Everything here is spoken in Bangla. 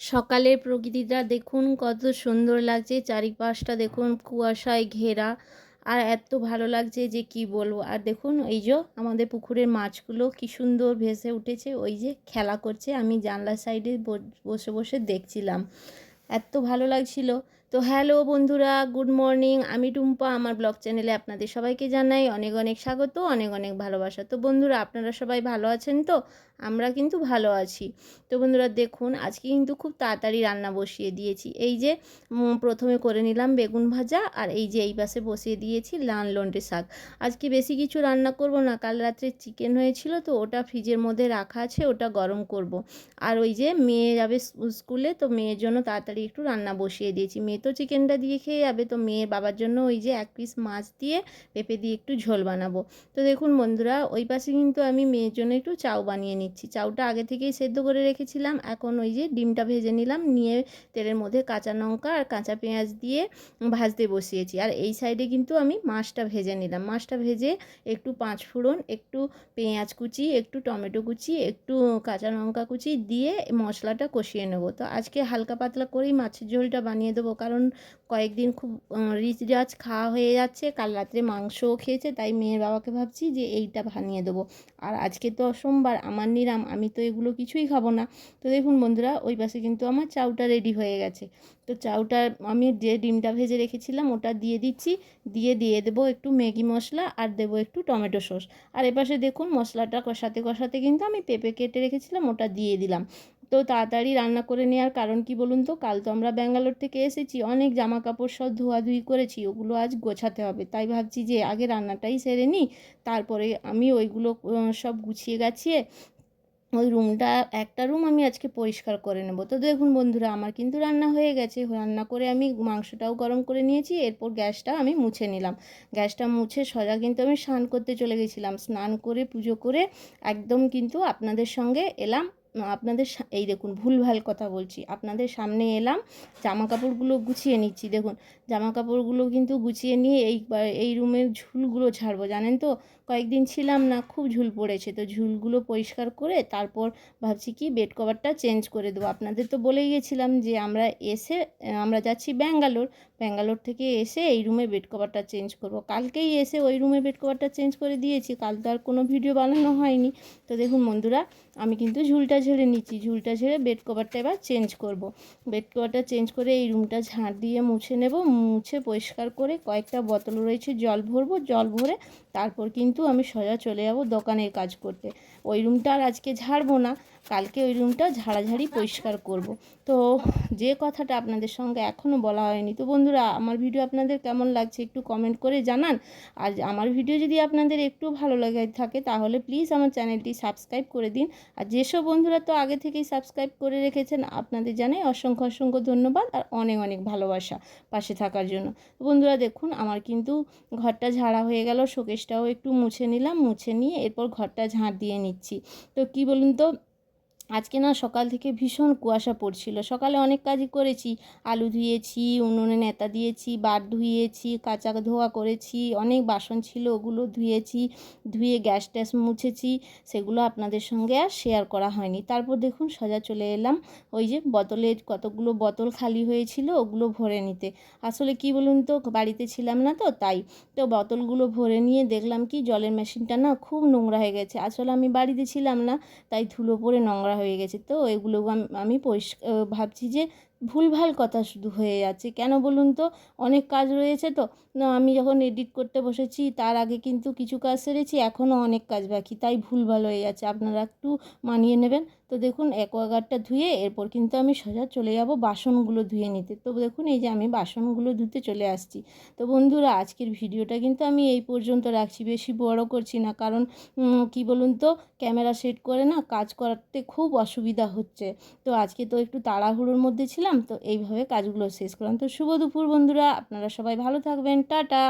সকালের প্রকৃতিটা দেখুন কত সুন্দর লাগছে, চারিপাশটা দেখুন কুয়াশায় ঘেরা। আর এত ভালো লাগছে যে কি বলবো। আর দেখুন এই যে আমাদের পুকুরের মাছগুলো কি সুন্দর ভেসে উঠেছে, ওই যে খেলা করছে, আমি জানলার সাইডে বসে বসে দেখছিলাম, এত ভালো লাগছিল। তো হ্যালো বন্ধুরা, গুড মর্নিং, আমি টুম্পা। আমার ব্লগ চ্যানেলে আপনাদের সবাইকে জানাই অনেক অনেক স্বাগত, অনেক অনেক ভালোবাসা। তো বন্ধুরা, আপনারা সবাই ভালো আছেন তো? আমরা কিন্তু ভালো আছি। তো বন্ধুরা দেখুন, আজকে কিন্তু খুব তাড়াতাড়ি রান্না বসিয়ে দিয়েছি। এই যে প্রথমে করে নিলাম বেগুন ভাজা, আর এই যে এই পাশে বসিয়ে দিয়েছি লাল লন্ডে শাক। আজকে বেশি কিছু রান্না করব না, কাল রাত্রে চিকেন হয়েছিল তো ওটা ফ্রিজের মধ্যে রাখা আছে, ওটা গরম করব। আর ওই যে মেয়ে যাবে স্কুলে, তো মেয়ের জন্য তাড়াতাড়ি একটু রান্না বসিয়ে দিয়েছি। মেয়ে তো চিকেনটা দিয়ে খেয়ে যাবে, তো মেয়ের বাবার জন্য ওই যে এক পিস মাছ দিয়ে পেঁপে দিয়ে একটু ঝোল বানাবো। তো দেখুন বন্ধুরা, ওই পাশে কিন্তু আমি মেয়ের জন্য একটু চাউ বানিয়ে নিচ্ছি। চাউটা আগে থেকেই সেদ্ধ করে রেখেছিলাম, এখন ওই যে ডিমটা ভেজে নিলাম, নিয়ে তেলের মধ্যে কাঁচা লঙ্কা আর কাঁচা পেঁয়াজ দিয়ে ভাজতে বসিয়েছি। আর এই সাইডে কিন্তু আমি মাছটা ভেজে নিলাম। মাছটা ভেজে একটু পাঁচ ফোড়ন, একটু পেঁয়াজ কুচি, একটু টমেটো কুচি, একটু কাঁচা লঙ্কা কুচি দিয়ে মশলাটা কষিয়ে নেব। তো আজকে হালকা পাতলা করেই মাছের ঝোলটা বানিয়ে দেবো, কারণ কয়েকদিন খুব রিচ রাচ খাওয়া হয়ে যাচ্ছে। কাল রাত্রে মাংসও খেয়েছে, তাই মেয়ের বাবাকে ভাবছি যে এইটা বানিয়ে দেবো। আর আজকে তো সোমবার, আমার নিরাম, আমি তো এগুলো কিছুই খাবো না। তো দেখুন বন্ধুরা, ওই পাশে কিন্তু আমার চাউটা রেডি হয়ে গেছে। তো চাউটা আমি যে ডিমটা ভেজে রেখেছিলাম ওটা দিয়ে দিচ্ছি, দিয়ে দেবো একটু ম্যাগি মশলা, আর দেবো একটু টমেটো সস। আর এপাশে দেখুন মশলাটা কষাতে কষাতে কিন্তু আমি পেঁপে কেটে রেখেছিলাম, ওটা দিয়ে দিলাম। তো তাড়াতাড়ি রান্না করে নেওয়ার কারণ কি বলুন তো, কাল তো আমরা ব্যাঙ্গালোর থেকে এসেছি, অনেক জামা কাপড় সব ধোয়াধুয়ি করেছি, ওগুলো আজ গোছাতে হবে। তাই ভাবছি যে আগে রান্নাটাই সেরে নিই, তারপরে আমি ওইগুলো সব গুছিয়ে গাছিয়ে ওই রুমটা, একটা রুম আমি আজকে পরিষ্কার করে নেব। তো দেখুন বন্ধুরা, আমার কিন্তু রান্না হয়ে গেছে। রান্না করে আমি মাংসটাও গরম করে নিয়েছি, এরপর গ্যাসটা আমি মুছে নিলাম। গ্যাসটা মুছে সোজা কিন্তু আমি স্নান করতে চলে গেছিলাম। স্নান করে পুজো করে একদম কিন্তু আপনাদের সঙ্গে এলাম। এই দেখুন, ভুলভাল কথা বলছি, আপনাদের সামনে এলাম। জামা কাপড়গুলো গুছিয়ে নিচ্ছি। দেখুন জামা কাপড়গুলো কিন্তু গুছিয়ে নিয়ে এই রুমের ঝুলগুলো ঝাড়বো। জানেন তো, কয়েকদিন ছিলাম না, খুব ঝুল পড়েছে। তো ঝুলগুলো পরিষ্কার করে তারপর ভাবছি কি বেড কভারটা চেঞ্জ করে দেবো। আপনাদের তো বলেই গেছিলাম যে আমরা যাচ্ছি ব্যাঙ্গালোর থেকে এসে এই রুমে বেড কভারটা চেঞ্জ করব। কালকেই এসে ওই রুমে বেড কভারটা চেঞ্জ করে দিয়েছি, কাল তো আর কোনো ভিডিও বানানো হয়নি। তো দেখুন বন্ধুরা, আমি কিন্তু ঝুলটা ঝেড়ে নিচ্ছি। ঝুলটা ঝেড়ে বেড কভারটা এবার চেঞ্জ করব। বেড কভারটা চেঞ্জ করে এই রুমটা ঝাঁট দিয়ে মুছে নেব। মুছে পরিষ্কার করে কয়েকটা বোতল রয়েছে, জল ভরবো। জল ভরে তারপর কিন্তু আমি সোজা চলে যাব দোকানের কাজ করতে। ওই রুমটা আর আজকে ঝাড়বো না, কালকে ওই রুমটা ঝাড়াঝাড়ি পরিষ্কার করব। তো যে কথাটা আপনাদের সঙ্গে এখনও বলা হয়নি, তো বন্ধুরা আমার ভিডিও আপনাদের কেমন লাগছে একটু কমেন্ট করে জানান। আর আমার ভিডিও যদি আপনাদের একটু ভালো লাগে থাকে তাহলে প্লিজ আমার চ্যানেলটি সাবস্ক্রাইব করে দিন। আর যেসব বন্ধুরা তো আগে থেকেই সাবস্ক্রাইব করে রেখেছেন, আপনাদের জানাই অসংখ্য অসংখ্য ধন্যবাদ আর অনেক অনেক ভালোবাসা পাশে থাকার জন্য। বন্ধুরা দেখুন, আমার কিন্তু ঘরটা ঝাড়া হয়ে গেল, শোকেসটাও একটু মুছে নিলাম। মুছে নিয়ে এরপর ঘরটা ঝাঁট দিয়ে নিচ্ছি। তো কি বলুন তো, আজকে না সকাল থেকে ভীষণ কুয়াশা পড়ছিল। সকালে অনেক কাজই করেছি, আলু ধুয়েছি, উনুনে নেতা দিয়েছি, বাট ধুয়েছি, কাঁচা ধোয়া করেছি, অনেক বাসন ছিল ওগুলো ধুয়েছি, ধুয়ে গ্যাস ট্যাস মুছেছি। সেগুলো আপনাদের সঙ্গে আর শেয়ার করা হয়নি। তারপর দেখুন সোজা চলে এলাম ওই যে বোতলের কতগুলো বোতল খালি হয়েছিল ওগুলো ভরে নিতে। আসলে কি বলুন তো, বাড়িতে ছিলাম না তো তাই। তো বোতলগুলো ভরে নিয়ে দেখলাম কি জলের মেশিনটা না খুব নোংরা হয়ে গেছে। আসলে আমি বাড়িতে ছিলাম না, তাই ধুলো পড়ে নোংরা হয়ে গেছে। তো এগুলো আমি ভাবছি যে ভুলভাল কথা শুধু হয়ে যাচ্ছে কেন বলুন তো, অনেক কাজ রয়েছে। তো না, আমি যখন এডিট করতে বসেছি তার আগে কিন্তু কিছু কাজ সেরেছি, এখনও অনেক কাজ বাকি, তাই ভুলভাল হয়ে যাচ্ছে, আপনারা একটু মানিয়ে নেবেন। তো দেখুন অ্যাকোয়াগার্ডটা ধুয়ে এরপর কিন্তু আমি সোজা চলে যাব বাসনগুলো ধুয়ে নিতে। তো দেখুন এই যে আমি বাসনগুলো ধুতে চলে আসছি। তো বন্ধুরা আজকের ভিডিওটা কিন্তু আমি এই পর্যন্ত রাখছি, বেশি বড় করছি না, কারণ কি বলুন তো, ক্যামেরা সেট করে না কাজ করতে খুব অসুবিধা হচ্ছে। তো আজকে তো একটু তাড়াহুড়োর মধ্যে ছিলাম, তো এইভাবে কাজগুলো শেষ করলাম। তো শুভ দুপুর বন্ধুরা, আপনারা সবাই ভালো থাকবেন, টাটা।